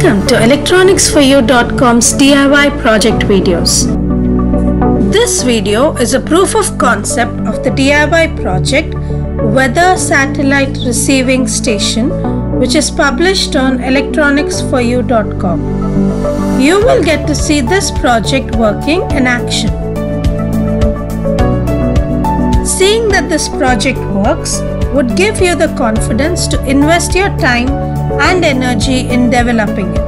Welcome to electronicsforyou.com's DIY project videos. This video is a proof of concept of the DIY project Weather Satellite Receiving Station, which is published on electronicsforyou.com. You will get to see this project working in action. Seeing that this project works would give you the confidence to invest your time and energy in developing it.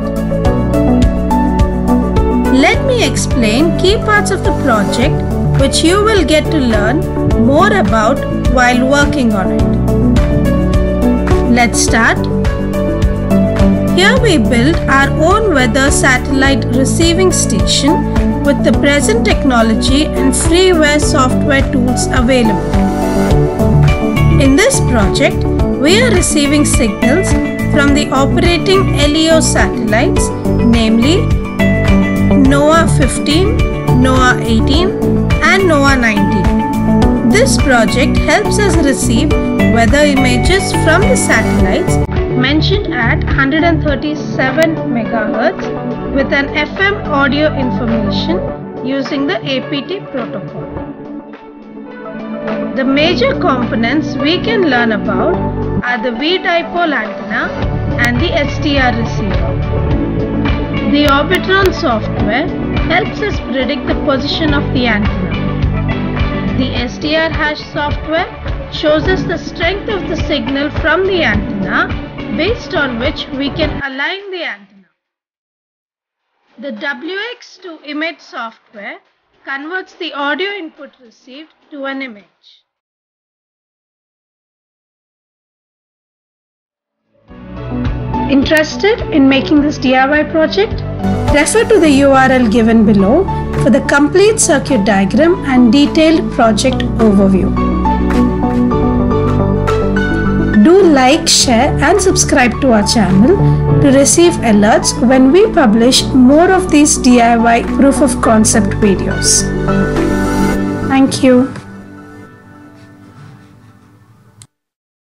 Let me explain key parts of the project which you will get to learn more about while working on it. Let's start. Here we build our own weather satellite receiving station with the present technology and freeware software tools available. In this project, we are receiving signals from the operating LEO satellites, namely NOAA 15, NOAA 18 and NOAA 19. This project helps us receive weather images from the satellites mentioned at 137 MHz with an FM audio information using the APT protocol. The major components we can learn about are the V-dipole antenna and the SDR receiver. The Orbitron software helps us predict the position of the antenna. The SDR hash software shows us the strength of the signal from the antenna, based on which we can align the antenna. The WX to image software converts the audio input received to an image. Interested in making this DIY project? Refer to the URL given below for the complete circuit diagram and detailed project overview. Do like, share and subscribe to our channel to receive alerts when we publish more of these DIY proof of concept videos. Thank you.